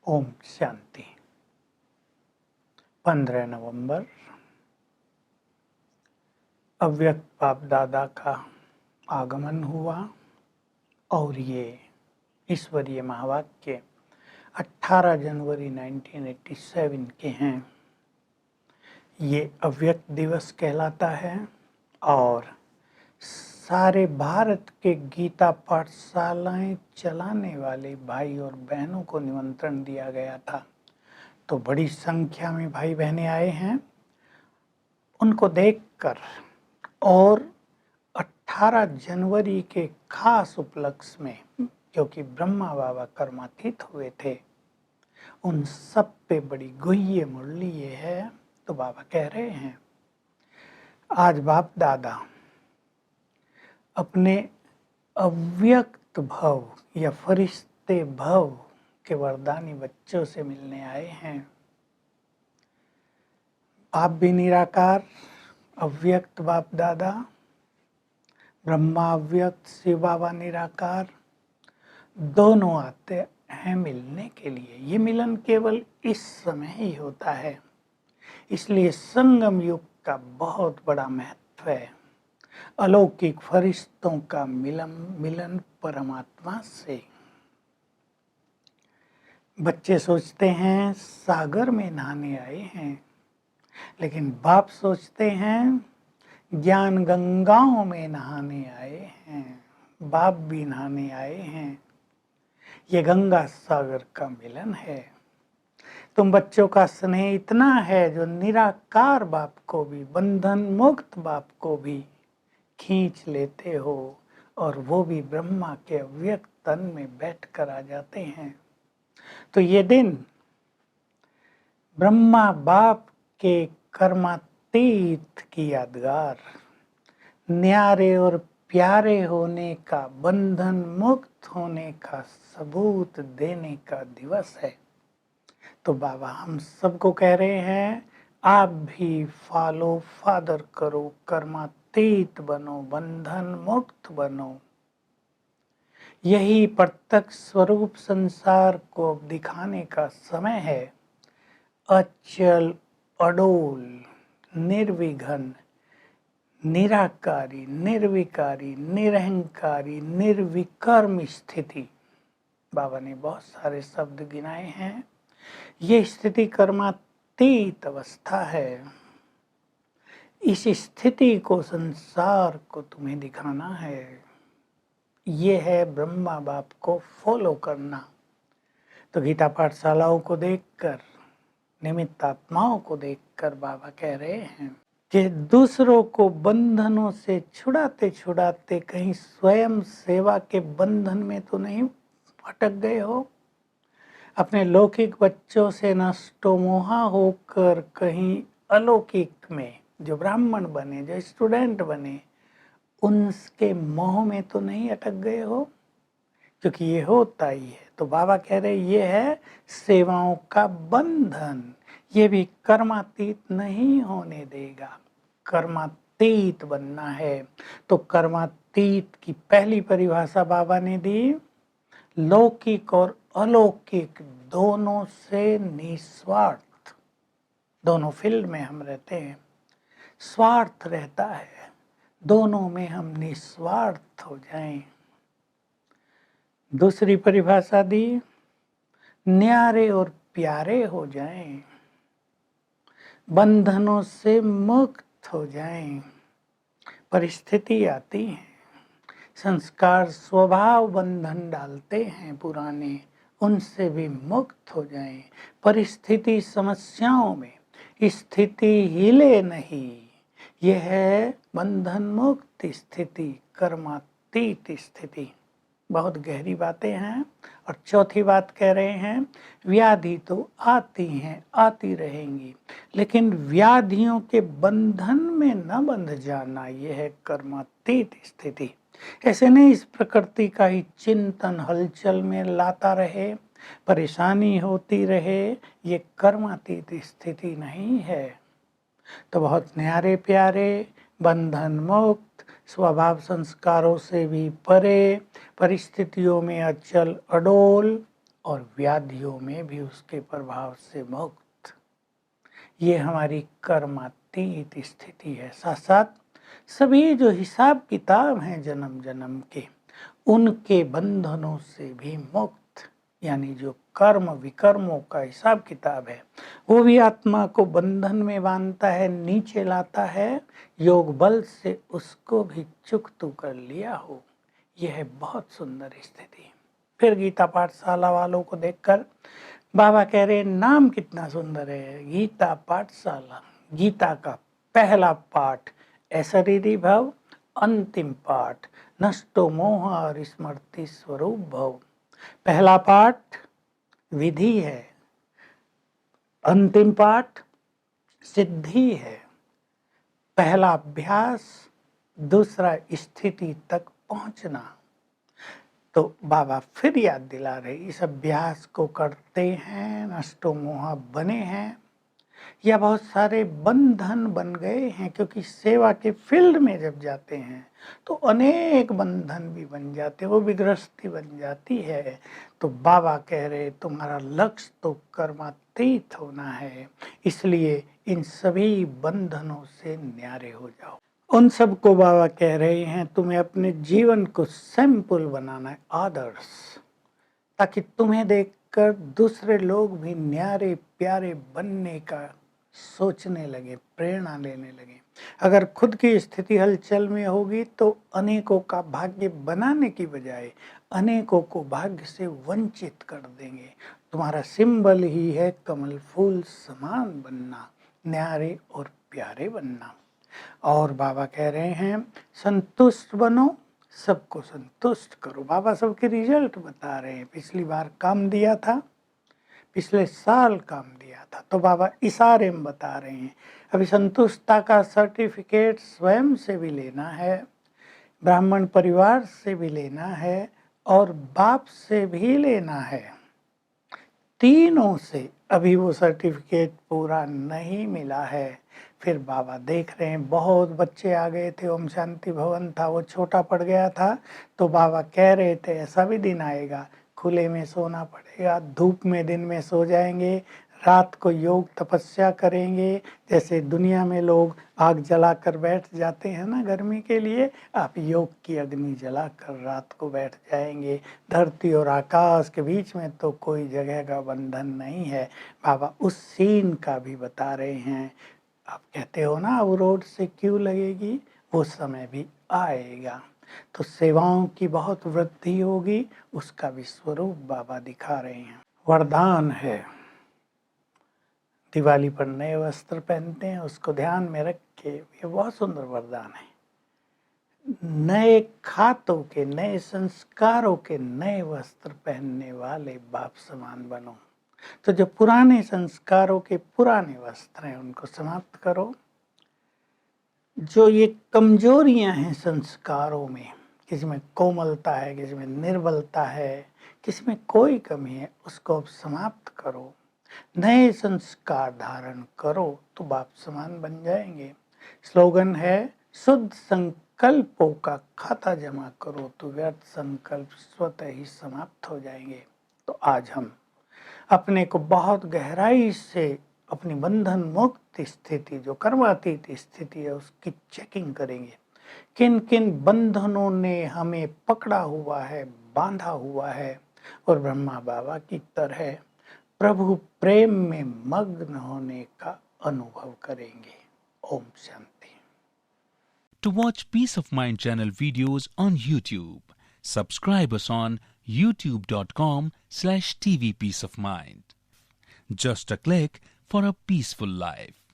ओम शांति। 15 नवंबर अव्यक्त बाप दादा का आगमन हुआ और ये ईश्वरीय महावाक्य 18 जनवरी 1987 के हैं। ये अव्यक्त दिवस कहलाता है और सारे भारत के गीता पाठशालाएं चलाने वाले भाई और बहनों को निमंत्रण दिया गया था। तो बड़ी संख्या में भाई बहनें आए हैं। उनको देखकर और 18 जनवरी के खास उपलक्ष्य में, क्योंकि ब्रह्मा बाबा कर्मातीत हुए थे, उन सब पे बड़ी गुह्य मुरली ये है। तो बाबा कह रहे हैं, आज बाप दादा अपने अव्यक्त भव या फरिश्ते भव के वरदानी बच्चों से मिलने आए हैं। आप भी निराकार अव्यक्त बाप दादा, ब्रह्मा अव्यक्त शिव बाबा निराकार, दोनों आते हैं मिलने के लिए। ये मिलन केवल इस समय ही होता है, इसलिए संगम युग का बहुत बड़ा महत्व है। अलौकिक फरिश्तों का मिलन परमात्मा से। बच्चे सोचते हैं सागर में नहाने आए हैं, लेकिन बाप सोचते हैं ज्ञान गंगाओं में नहाने आए हैं। बाप भी नहाने आए हैं। ये गंगा सागर का मिलन है। तुम बच्चों का स्नेह इतना है जो निराकार बाप को भी, बंधन मुक्त बाप को भी खींच लेते हो, और वो भी ब्रह्मा के अव्यक्त तन में बैठकर आ जाते हैं। तो ये दिन ब्रह्मा बाप के कर्मातीत की यादगार, न्यारे और प्यारे होने का, बंधन मुक्त होने का सबूत देने का दिवस है। तो बाबा हम सबको कह रहे हैं, आप भी फॉलो फादर करो, कर्मातीत बनो, बंधन मुक्त बनो। यही प्रत्यक्ष स्वरूप संसार को दिखाने का समय है। अचल, अडोल, निर्विघ्न, निराकारी, निर्विकारी, निरहंकारी, निर्विकर्म स्थिति। बाबा ने बहुत सारे शब्द गिनाए हैं। ये स्थिति कर्मातीत अवस्था है। इस स्थिति को, संसार को तुम्हें दिखाना है। ये है ब्रह्मा बाप को फॉलो करना। तो गीता पाठशालाओं को देखकर, निमित्त आत्माओं को देखकर बाबा कह रहे हैं कि दूसरों को बंधनों से छुड़ाते छुड़ाते कहीं स्वयं सेवा के बंधन में तो नहीं अटक गए हो। अपने लौकिक बच्चों से नष्टो मोहा होकर कहीं अलौकिक में जो ब्राह्मण बने, जो स्टूडेंट बने, उनके मोह में तो नहीं अटक गए हो, क्योंकि ये होता ही है। तो बाबा कह रहे ये है सेवाओं का बंधन। ये भी कर्मातीत नहीं होने देगा, कर्मातीत बनना है। तो कर्मातीत की पहली परिभाषा बाबा ने दी, लौकिक और अलौकिक दोनों से निस्वार्थ। दोनों फील्ड में हम रहते हैं, स्वार्थ रहता है, दोनों में हम निस्वार्थ हो जाएं। दूसरी परिभाषा दी, न्यारे और प्यारे हो जाएं, बंधनों से मुक्त हो जाएं। परिस्थिति आती है, संस्कार स्वभाव बंधन डालते हैं पुराने, उनसे भी मुक्त हो जाएं। परिस्थिति समस्याओं में स्थिति हिले नहीं, यह है बंधन मुक्त स्थिति, कर्मातीत स्थिति। बहुत गहरी बातें हैं। और चौथी बात कह रहे हैं, व्याधि तो आती हैं, आती रहेंगी, लेकिन व्याधियों के बंधन में न बंध जाना, यह है कर्मातीत स्थिति। ऐसे नहीं इस प्रकृति का ही चिंतन हलचल में लाता रहे, परेशानी होती रहे, ये कर्मातीत स्थिति नहीं है। तो बहुत न्यारे प्यारे, बंधन मुक्त, स्वभाव संस्कारों से भी परे, परिस्थितियों में अचल अडोल और व्याधियों में भी उसके प्रभाव से मुक्त। ये हमारी कर्मातीत स्थिति है। साथ साथ सभी जो हिसाब किताब हैं जन्म जन्म के, उनके बंधनों से भी मुक्त, यानी जो कर्म विकर्मों का हिसाब किताब है वो भी आत्मा को बंधन में बांधता है, नीचे लाता है। योग बल से उसको भी चुकतू कर लिया हो। यह है बहुत सुंदर स्थिति। फिर गीता पाठशाला वालों को देखकर बाबा कह रहे नाम कितना सुंदर है, गीता पाठशाला। गीता का पहला पाठ ऐश्वर्य भव, अंतिम पाठ नष्टो मोह और स्मृति स्वरूप भव। पहला पाठ विधि है, अंतिम पाठ सिद्धि है। पहला अभ्यास, दूसरा स्थिति तक पहुंचना। तो बाबा फिर याद दिला रहे, इस अभ्यास को करते हैं, नष्टो मोह बने हैं या बहुत सारे बंधन बन गए हैं, क्योंकि सेवा के फील्ड में जब जाते हैं तो अनेक बंधन भी बन जाते हैं, वो भी गृहस्थी बन जाती है। तो बाबा कह रहे तुम्हारा लक्ष्य तो कर्मातीत होना है, इसलिए इन सभी बंधनों से न्यारे हो जाओ। उन सब को बाबा कह रहे हैं तुम्हें अपने जीवन को सैंपल बनाना है, आदर्श, ताकि तुम्हें देखकर दूसरे लोग भी न्यारे प्यारे बनने का सोचने लगे, प्रेरणा लेने लगे। अगर खुद की स्थिति हलचल में होगी तो अनेकों का भाग्य बनाने की बजाय अनेकों को भाग्य से वंचित कर देंगे। तुम्हारा सिंबल ही है कमल फूल समान बनना, न्यारे और प्यारे बनना। और बाबा कह रहे हैं संतुष्ट बनो, सबको संतुष्ट करो। बाबा सबके रिजल्ट बता रहे हैं। पिछली बार काम दिया था, पिछले साल काम दिया था, तो बाबा इशारे में बता रहे हैं अभी संतुष्टता का सर्टिफिकेट स्वयं से भी लेना है, ब्राह्मण परिवार से भी लेना है और बाप से भी लेना है। तीनों से अभी वो सर्टिफिकेट पूरा नहीं मिला है। फिर बाबा देख रहे हैं बहुत बच्चे आ गए थे, ओम शांति भवन था वो छोटा पड़ गया था, तो बाबा कह रहे थे ऐसा भी दिन आएगा खुले में सोना पड़ेगा, धूप में दिन में सो जाएंगे, रात को योग तपस्या करेंगे। जैसे दुनिया में लोग आग जला कर बैठ जाते हैं ना गर्मी के लिए, आप योग की अग्नि जला कर रात को बैठ जाएंगे। धरती और आकाश के बीच में तो कोई जगह का बंधन नहीं है। बाबा उस सीन का भी बता रहे हैं। आप कहते हो ना वो रोड से क्यों लगेगी, वो समय भी आएगा। तो सेवाओं की बहुत वृद्धि होगी, उसका भी स्वरूप बाबा दिखा रहे हैं। वरदान है, दिवाली पर नए वस्त्र पहनते हैं, उसको ध्यान में रख के, ये बहुत सुंदर वरदान है। नए खातों के, नए संस्कारों के नए वस्त्र पहनने वाले बाप समान बनो। तो जो पुराने संस्कारों के पुराने वस्त्र हैं उनको समाप्त करो। जो ये कमजोरियां हैं संस्कारों में, किसी में कोमलता है, किसी में निर्बलता है, किसी में कोई कमी है, उसको अब समाप्त करो। नए संस्कार धारण करो तो बाप समान बन जाएंगे। स्लोगन है शुद्ध संकल्पों का खाता जमा करो तो व्यर्थ संकल्प स्वतः ही समाप्त हो जाएंगे। तो आज हम अपने को बहुत गहराई से अपनी बंधन मुक्त स्थिति, जो कर्मातीत स्थिति है, उसकी चेकिंग करेंगे। किन किन बंधनों ने हमें पकड़ा हुआ है, बांधा हुआ है, और ब्रह्मा बाबा की तरह प्रभु प्रेम में मग्न होने का अनुभव करेंगे। Om Shanti. To watch Peace of Mind channel videos on YouTube, subscribe us on youtube.com/tvpeaceofmind. Just a click for a peaceful life.